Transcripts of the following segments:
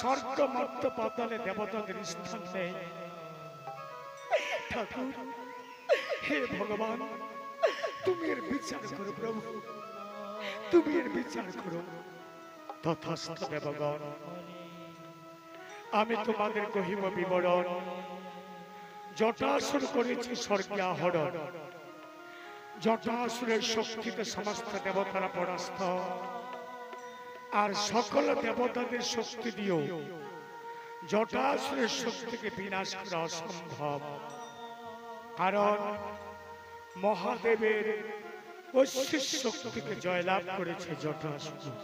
স্বর্গ মর্ত পাতালে দেবতাদের স্থান নেই। ঠাকুর, হে ভগবান, তুমি এর বিচার করো প্রভু, তুমি এর বিচার করো। তথাস্থ দেবগণ, আমি তোমাদের কহিব বিবরণ। জটাসুর করেছে স্বর্গে আহরণ, জটাসুরের শক্তিতে সমস্ত দেবতারা পরাস্ত, আর সকল দেবতাদের শক্তি দিও জটাসুরের শক্তিকে বিনাশ করা অসম্ভব। কারণ মহাদেবের ঐশ্বরিক শক্তিকে জয়লাভ করেছে জটাসুর।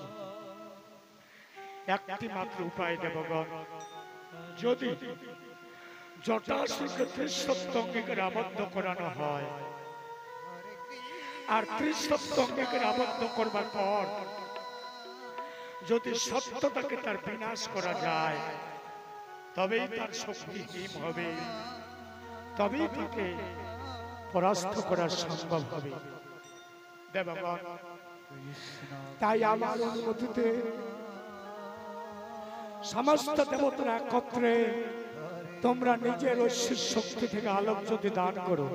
একটি মাত্র উপায় দেবগণ, যদি জটাসুরকে ৩০ সপ্তঙ্গিকের আবদ্ধ করানো হয়, আর ৩০ সপ্তঙ্গিকের আবদ্ধ করবার পর যদি সত্যতাকে তার বিনাশ করা যায়, তবেই তার শক্তি হিম হবে, তবেই তাকে পরাস্ত করা সম্ভব হবে। দেবগণ, তাই আমার অনুমতিতে সমস্ত দেবতারা একত্রে তোমরা নিজের ঐশ্বরিক শক্তি থেকে আলোক জ্যোতি দান করো।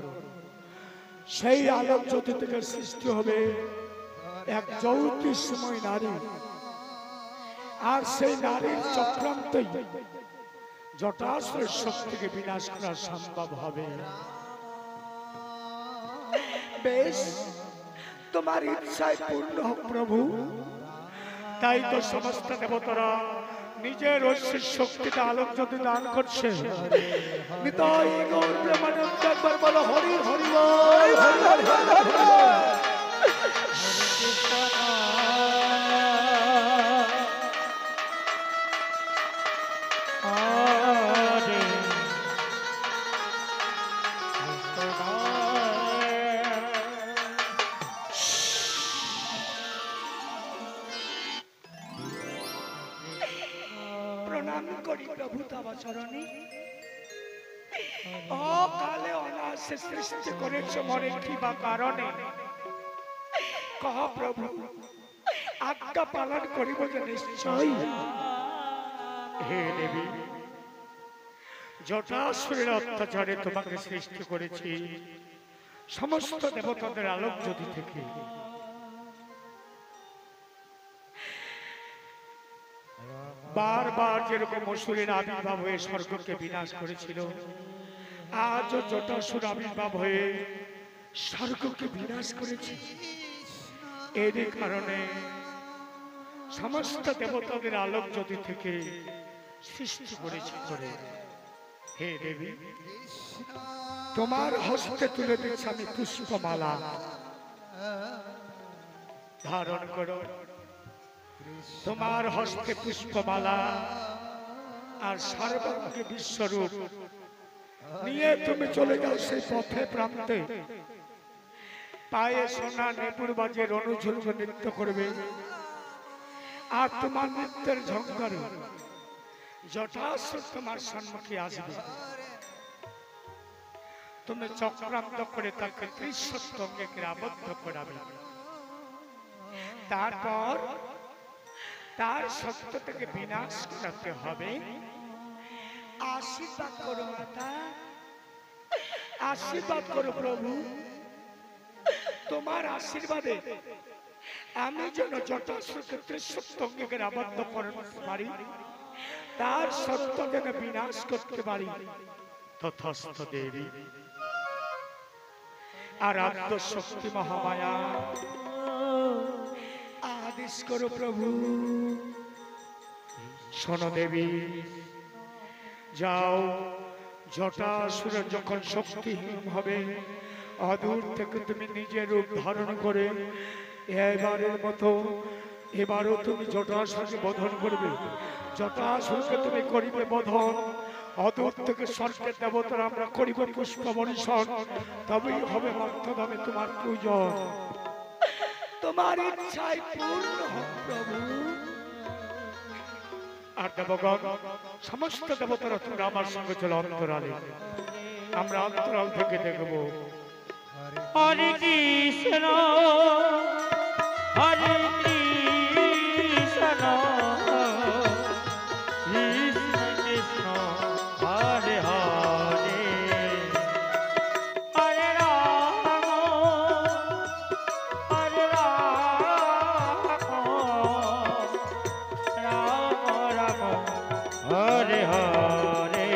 সেই আলোক জ্যোতি থেকে সৃষ্টি হবে এক জ্যোতিষময় নারী, আর সেই নারীর চক্রান্তই জটাসুরের শক্তিকে বিনাশ করা সম্ভব হবে। বেশ, তোমার ইচ্ছায় পূর্ণ হোক প্রভু। তাই তো সমস্ত দেবতারা নিজের ঐশ্বরিক শক্তিতে আলোক জ্যোতি দান করছে। নিতাই গৌর প্রেমানন্দ, একবার বলো হরি হরি বল, হরি হরি হরি বল। প্রণাম করি প্রভু তব চরণে। অকালে অনায়াসে সৃষ্টি করেছ মনে কি বা কারণে? কহ প্রভু, আজ্ঞা পালন করিব যে নিশ্চয়। হে দেবী, জটাসুরের অত্যাচারে তোমাকে সৃষ্টি করেছি সমস্ত দেবতাদের আলোক জ্যোতি থেকে। বারবার যেরকম অসুরের আবির্ভাব হয়ে স্বর্গকে বিনাশ করেছিল, আজও জটাসুর আবির্ভাব হয়ে স্বর্গকে বিনাশ করেছে। এর কারণে সমস্ত দেবতাদের আলোক জ্যোতি থেকে সৃষ্টি করেছে করে। হে দেবী, তোমার হস্তে তুলে দিচ্ছি আমি পুষ্পমালা, ধারণ করো। তোমার হস্তে পুষ্পমালা আর সর্বাঙ্গে বিশ্বরূপ নিয়ে তুমি চলে যাও সেই পথে প্রান্তে। পায়ে সোনা নেপুর বাজে রণঝুলঝ নৃত্য করবে, আর তোমার নৃত্যের ঝঙ্কারে জটাসুর তোমার সম্মুখে আসবে। তুমি চক্রান্ত করে তাকে ৩০ সপ্তঙ্গিকে আবদ্ধ করাবে। তারপর তার সত্য থেকে বিনাশ করতে হবে। আশীর্বাদ করো মাতা, আশীর্বাদ করো প্রভু। তোমার আশীর্বাদে আমি যেন জটাসুরকে ৩০ সপ্তঙ্গিকে আবদ্ধ করতে পারি, তার সত্য যেন বিনাশ করতে পারি। তথাস্থ দেবী। আরাধ্য শক্তি মহামায়া, আদেশ করো প্রভু। শোনো দেবী, যাও, জটাসুর যখন শক্তিহীন হবে, অদূর থেকে তুমি নিজের রূপ ধারণ করে এবারের মতো এবারও তুমি জটাসুরকে বধন করবে। জটাসুরকে তুমি করিবে বধন। অদূর থেকে স্বর্গের দেবতারা আমরা করিব পুষ্প বর্ষণ, তবেই হবে মর্তধামে তোমার পূজন। তোমার ইচ্ছায় পূর্ণ হোক প্রভু। আর দেবগণ, সমস্ত দেবতারা তোমরা আমার সঙ্গে চলো অন্তরালে। আমরা অন্তরাল থেকে দেখব। হরে কৃষ্ণ হরে Krishna Hare Hare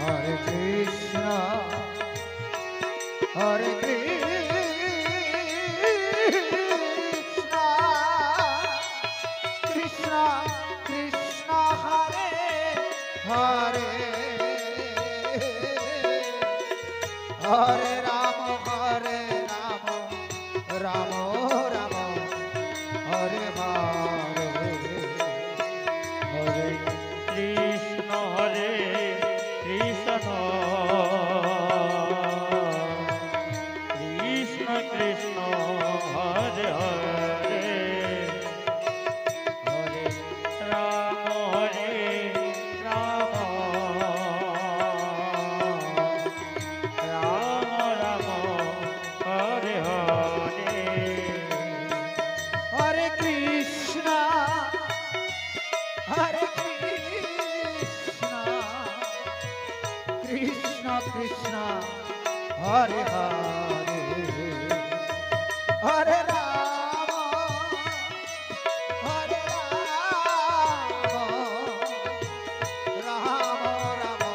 Hare Krishna, Hare Krishna, Krishna Hare Hare, Hare Rama, Rama Rama, Hare Hare, Hare Krishna हरे Krishna Krishna Krishna Hare Hare Hare Ram Ram Ram Hare Hare Hare Krishna, Hare Krishna, Krishna Krishna, Hare Hare, Hare Rama, Hare Rama, Rama Rama,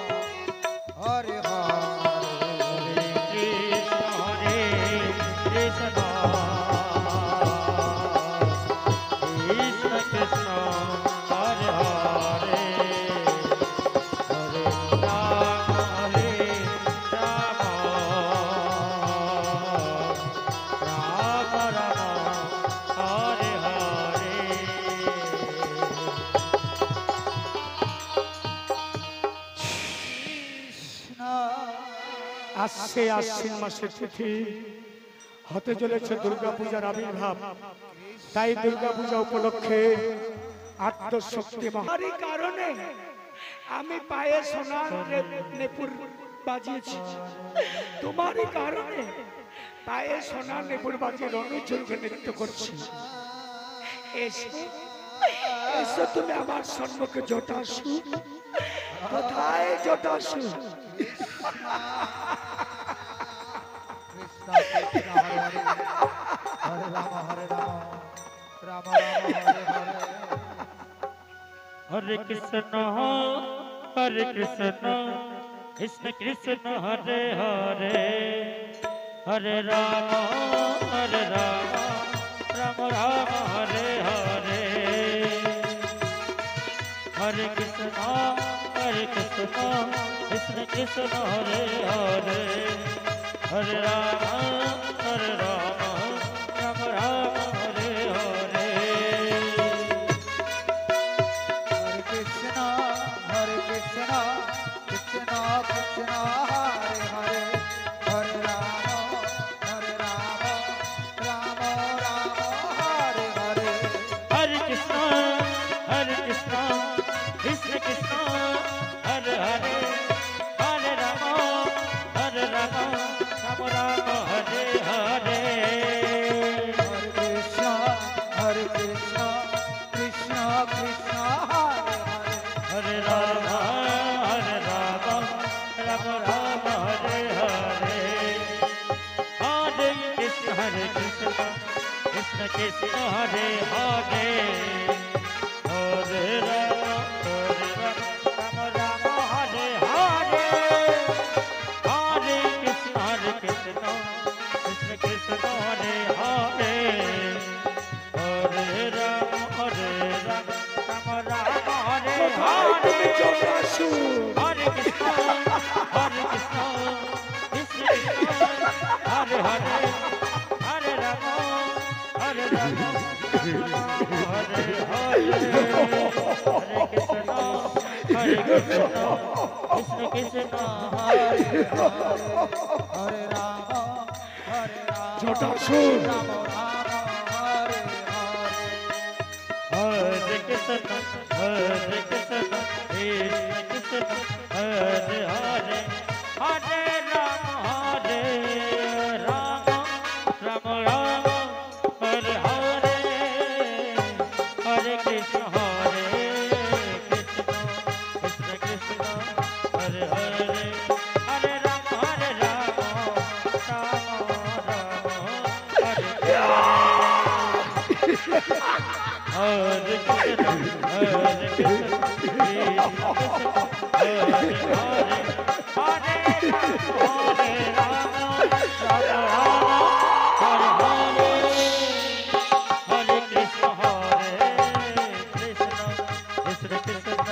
Hare Hare. আসছে আশ্বিন মাসের তিথি হতে চলেছে দুর্গা পূজার আবির্ভাব। তাই দুর্গা পূজা উপলক্ষে আত্মশক্তি মহারি কারণে আমি পায়ে সোনার নেপুর বাজিয়েছি। তোমারই কারণে পায়ে সোনার নেপুর বাজিয়ে রণচন্দ্র নৃত্য করছি। এসো এসো তুমি আমার সম্মুখে জটাসু। কোথায় জটাসু? Krishna Krishna Hare Hare, Hare Rama, Rama Rama, Hare Hare. हरे Krishna Krishna Krishna Hare Hare Hare Ram Ram Ram Hare Hare Hare Krishna Krishna Krishna Hare Hare Hare Ram Ram Ram Hare Hare Hare Krishna, Krishna Krishna, Hare Hare, Hare Rama, Rama Rama, Hare Hare. हरे Krishna Krishna Krishna Hare Hare Hare Ram Ram Ram Hare Hare Hare Krishna, Krishna Krishna, Hare Hare, हरे राम राम राम हरे हरे हरे कृष्ण कृष्ण कृष्ण हरे हरे हरे राम राम हरे हरे हरे कृष्ण कृष्ण कृष्ण हरे हरे हरे राम राम हरे কোথায় हरे তুমি জটাসু? हरे कृष्ण कृष्ण कृष्ण हरे हरे हरे राम हरे कृष्ण कृष्ण कृष्ण हरे Hare Rama, জটাসু Rama Hare Hare. हरे कृष्ण कृष्ण कृष्ण हरे हरे हरे राम राम राम हरे हरे हरे कृष्ण कृष्ण कृष्ण हरे हरे हरे राम राम हरे हरे हरे कृष्ण কৃষ্ণ কৃষ্ণ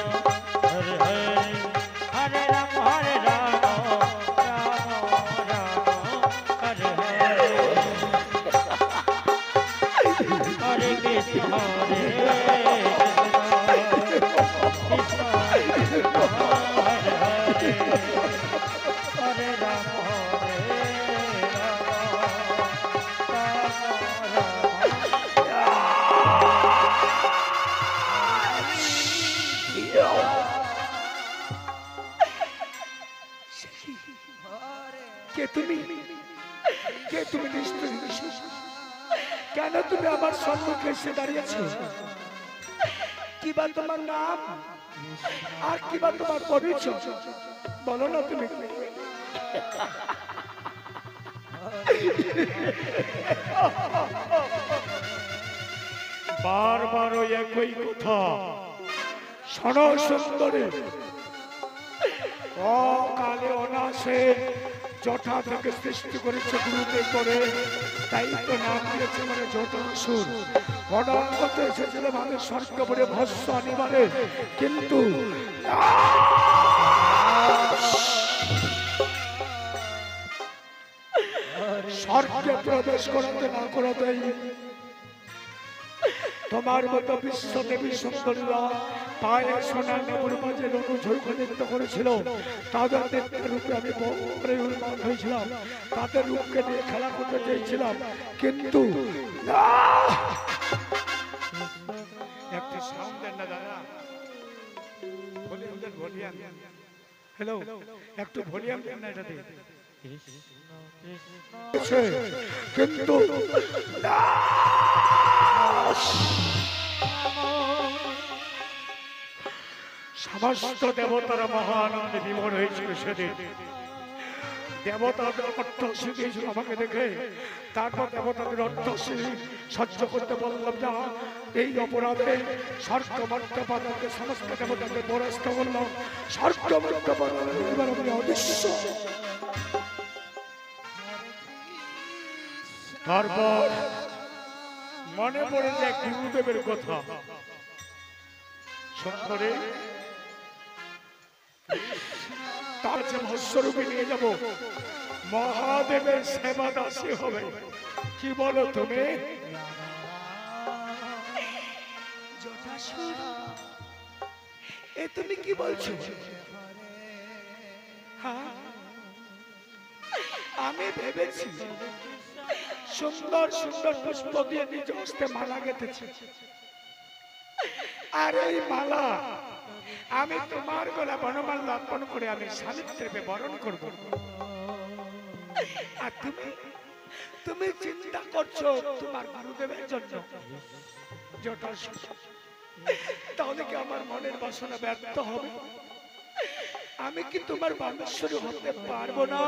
হরে হরে হরে রাম রাম হরে হরে হরে কৃষ্ণ হরে কৃষ্ণ কৃষ্ণ হরে হরে হরে রাম কে তুমি? কে তুমি? নিশ্চয় কেন তুমি আমার সম্মুখে এসে দাঁড়িয়েছো? কিবা তোমার নাম আর কিবা তোমার পরিচয় বলো না তুমি। বারবার ওই একই কথা শোনো সুন্দরী। অকালে অনাসে জটা থেকে সৃষ্টি করেছে গুরুদেব করে, তাই তো নাম দিয়েছে মানে জটাসুর। অনাগত এসেছিল মানে স্বর্গ বলে ভস্য আনিবারে, কিন্তু স্বর্গে প্রবেশ করাতে না করাতেই তোমার মতো বিশ্ব দেবী সুন্দরীরা পায়ে সোনার নেবুর মাঝে রণঝড় নৃত্য করেছিল। তাদের নৃত্যের রূপে আমি উন্মান হয়েছিলাম, তাদের রূপকে নিয়ে খেলা করতে চেয়েছিলাম, কিন্তু একটি সাউন্ড দেন না দাদা, ভলিউম। হ্যালো, একটু ভলিউম দেন না এটাতে। কিন্তু সমস্ত দেবতারা মহানন্দে বিমোর হয়েছিল সেদিন। দেবতাদের অট্টহাসি দিয়েছিল আমাকে দেখে। তারপর দেবতাদের অট্টহাসি সহ্য করতে বললাম, যা এই অপরাধে স্বর্গ মর্যাদাকে সমস্ত দেবতাকে পরাস্ত করলাম। স্বর্গ মর্যাদা এবার আমি অদৃশ্য। তারপর মনে পড়ে যায় গুরুদেবের কথা। সুন্দরী, তার যে ভস্যরূপে নিয়ে যাব, মহাদেবের সেবা দাসী হবে। কি বলো তুমি? এ তুমি কি বলছো? হ্যাঁ, আমি ভেবেছি সুন্দর সুন্দর পুষ্প দিয়ে নিজ হস্তে মালা গেঁথেছি, আর এই মালা আমি তোমার গলা বনমাল্য অর্পণ করে আমি সাবিত্রীকে বরণ করব। আর তুমি তুমি চিন্তা করছো তোমার গুরুদেবের জন্য। জটাসুর, তাহলে কি আমার মনের বাসনা ব্যর্থ হবে? আমি কি তোমার বামেশ্বরী হতে পারবো না?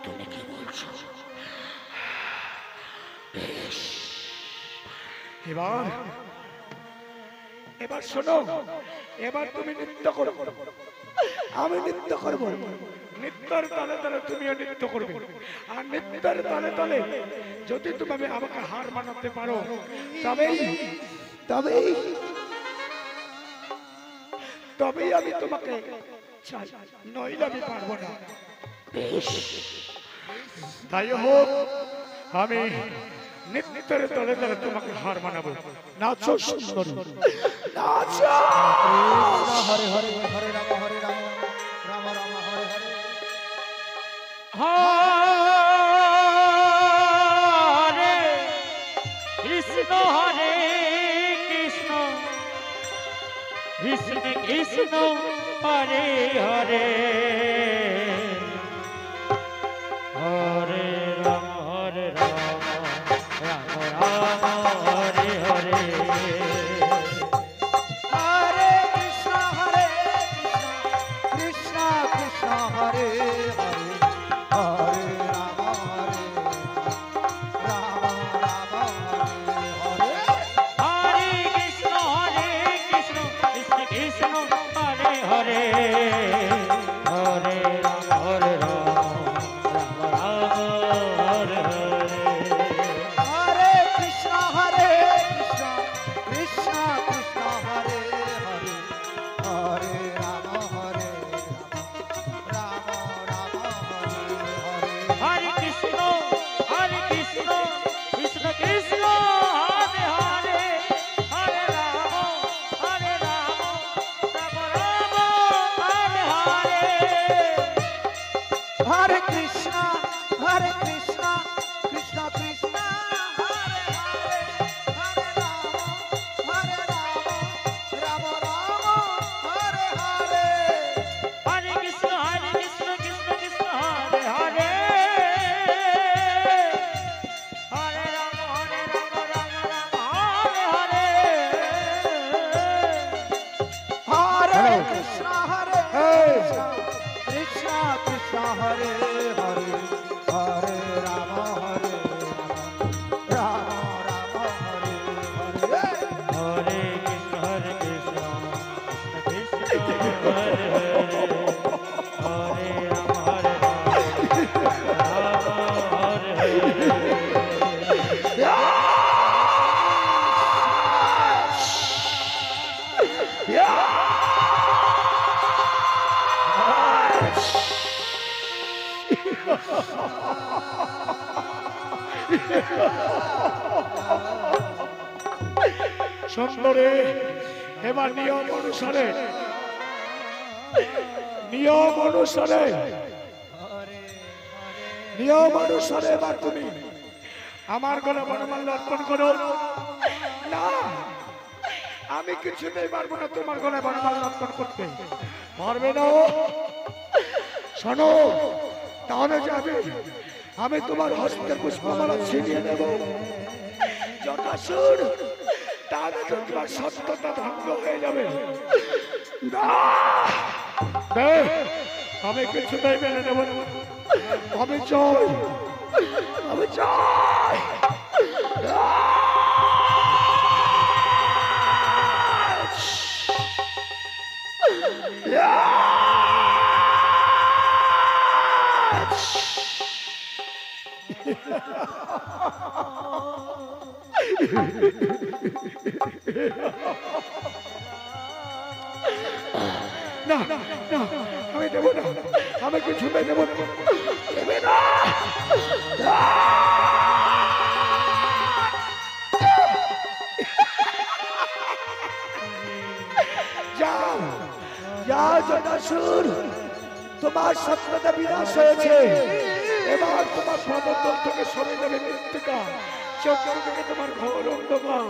তুমি কি বলছো? বেশ, এবার এবার শোনো, এবার তুমি নৃত্য করো, আমি নৃত্য করবো। নৃত্যের তালে তালে তুমিও নৃত্য করবে, আর নৃত্যের তালে তালে যদি তুমি আমাকে হার মানাতে পারো, তবেই তবেই তবেই আমি তোমাকে চাই, নইলে আমি পারবো না। বেশ, তাই হোক, আমি নৃত্যের তলে তলে তোমাকে হার মানাবো। নাচো সুন্দর, নাচো। হরে হরে হরে রাম হরে রাম রাম রাম হরে হরে। হরে কৃষ্ণ হরে কৃষ্ণ কৃষ্ণ কৃষ্ণ হরে হরে হরে রাম রাম রাম হরে হরে। হরে কৃষ্ণ কৃষ্ণ কৃষ্ণ হরে হরে হরে রাম রাম রাম হরে হরে। হরে কৃষ্ণ কৃষ্ণ কৃষ্ণ কৃষ্ণ হরে হরে হরে রাম হরে রাম রাম রাম হরে হরে হরে কৃষ্ণ কৃষ্ণ কৃষ্ণ হরে হরে হরে রাম রাম রাম হরে হরে হরে কৃষ্ণ কৃষ্ণ কৃষ্ণ হরে হরে হরে রাম রাম রাম হরে হরে হরে কৃষ্ণ কৃষ্ণ কৃষ্ণ কৃষ্ণ হরে হরে হরে রাম রাম রাম হরে হরে হরে কৃষ্ণ কৃষ্ণ কৃষ্ণ হরে হরে হরে রাম রাম রাম হরে হরে হরে কৃষ্ণ কৃষ্ণ কৃষ্ণ হরে হরে হরে রাম রাম হরে হরে হরে কৃষ্ণ কৃষ্ণ কৃষ্ণ হরে হরে হরে রাম হরে হরে সুন্দরে এবার নিয়ম অনুসারে এবার তুমি আমার গলা বনমাল্য অর্পণ করো। না, আমি কিছুতেই পারবো না তোমার গলায় বনমাল্য অর্পণ করতে। পারবে না? শোনো, তাহলে যাবে আমি তোমার হস্তে পুষ্পমালা ছিনিয়ে নেব। জটাসুর, তাহলে তো তোমার সত্যতা ভঙ্গ হয়ে যাবে। না, আমি কিছুতেই মেনে নেব না। আমি চাই না, আমি দেব না, আমি কিছুতেই দেব না। দেবে না। যাও যাও জটাসুর, তোমার সত্যতা বিনাশ হয়েছে। এবার তোমার প্রবর্তন থেকে সরে যাবে মৃত্তিকা, চক্র থেকে তোমার ঘোর অন্ধকার।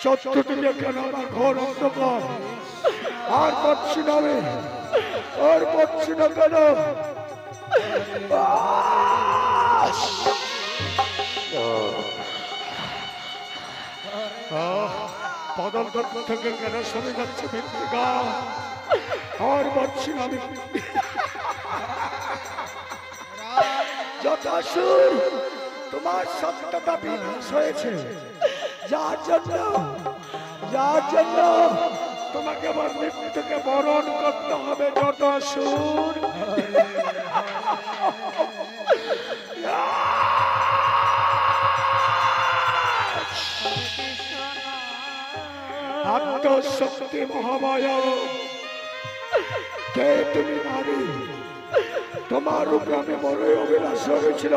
চক্র থেকে কেন আমার ঘোর অন্ধকার? আর পাচ্ছি না আমি, আর পাচ্ছি না কেন? পদন্তর থেকে কেন সরে যাচ্ছে মৃত্তিকা? আর পাচ্ছি না আমি। জটাসুর, তোমার সত্যতা বিনাশ হয়েছে, যার জন্য তোমাকে আমার মৃত্যুকে বরণ করতে হবে। জটাসুর, আত্মশক্তি মহামায়া, কে তুমি নারী? তোমার উপরে আমি বড়ই অভিলাষ হয়েছিল,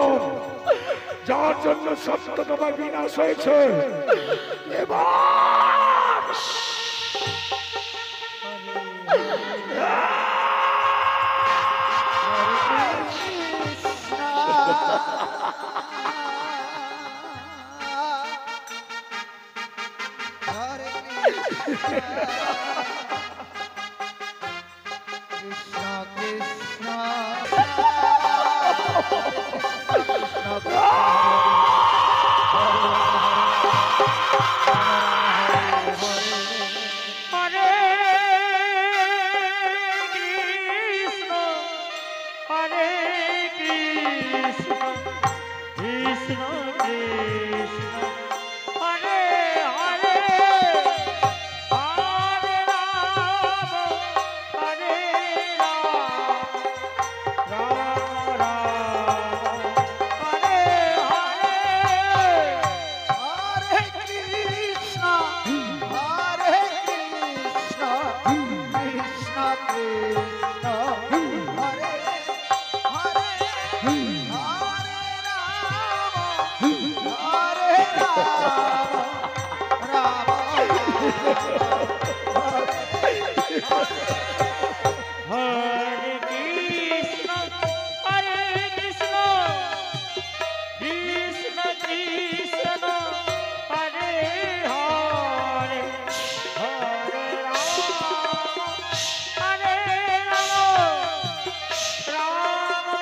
যার জন্য সত্য তোমার বিনাশ হয়েছে। এবার কৃষ্ণ হরে হরে হরে রাম হরে Ram Ram Ram Hare Hare Hare Krishna, Hare Krishna, Krishna Krishna, Hare Hare, Hare Rama, Hare Rama, Rama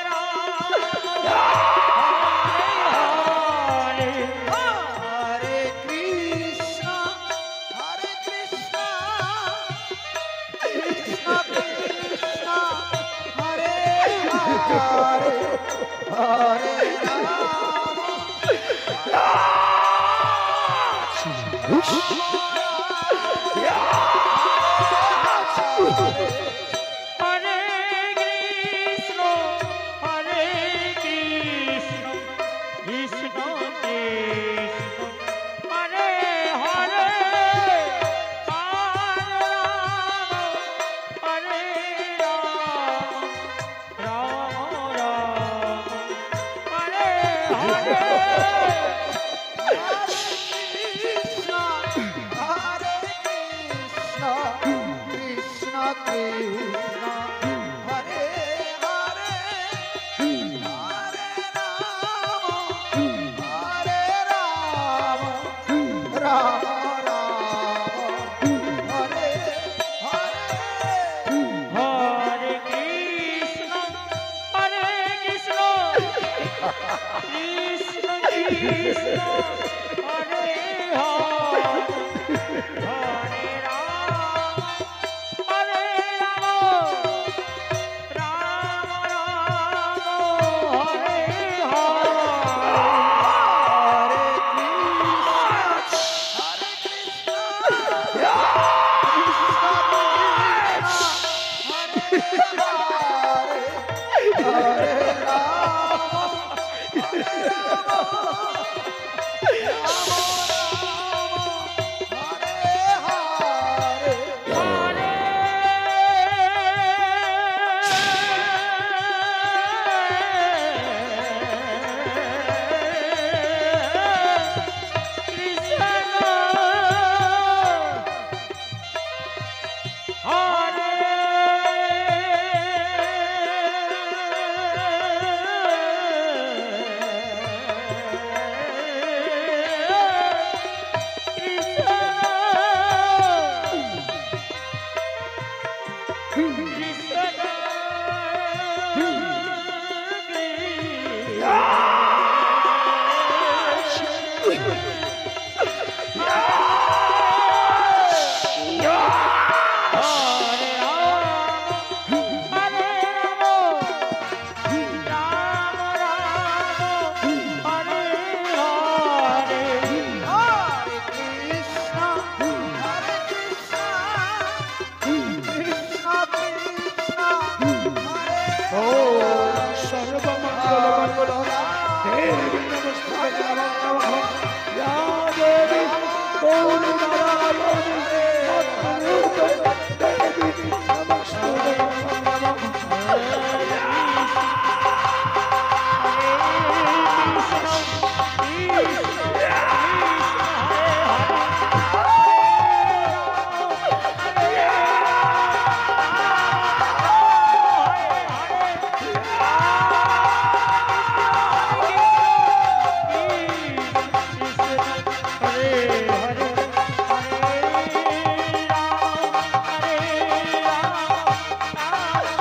হরে কৃষ্ণ হরে কৃষ্ণ কৃষ্ণ কৃষ্ণ হরে হরে হরে রাম হরে Ram Ram Ram Hare Hare Hare Krishna, Hare Krishna, Krishna Krishna, Hare Hare, Hare হরে কৃষ্ণ হরে Krishna Krishna Krishna Hare Hare Hare Ram Ram Ram Hare Hare Krishna, Hare Krishna, Krishna Krishna, Hare Hare, Hare Rama, Hare Rama, Rama Rama, Hare Hare. হরে কৃষ্ণ হরে কৃষ্ণ কৃষ্ণ কৃষ্ণ হরে হরে হরে রাম হরে রাম রাম রাম হরে হরে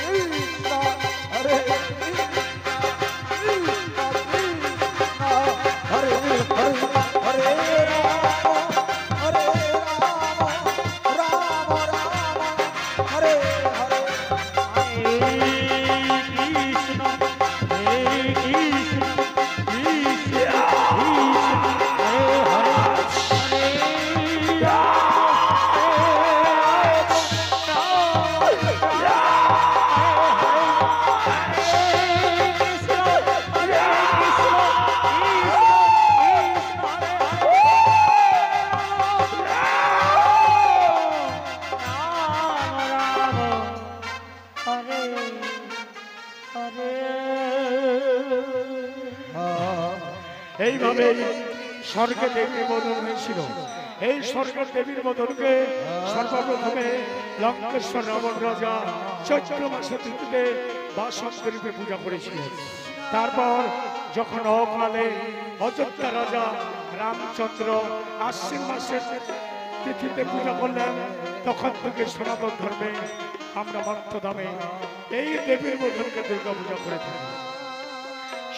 হরে হরে হরে হরে হরে রাম হরে হরে কৃষ্ণ হরে কৃষ্ণ কৃষ্ণ কৃষ্ণ হরে এইভাবে স্বর্গে দেবীর বদন হয়েছিল। এই স্বর্গের দেবীর বদনকে সর্বপ্রথমে লঙ্কেশ্বর রাবণ রাজা চৈত্র মাসে তিথিতে বাসন্তী রূপে পূজা করেছিলেন। তারপর যখন অকালে অযোধ্যা রাজা রামচন্দ্র আশ্বিন মাসের তিথিতে পূজা করলেন, তখন থেকে সনাতন ধর্মে আমরা মন্ত্রধামে এই দেবীর বদনকে দুর্গা পূজা করে থাকি।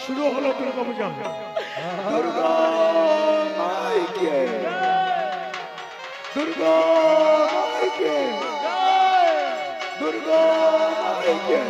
শুরু হলো দুর্গা পূজা। দুর্গা মাইকে, দুর্গা মাইকে, দুর্গা মাইকে।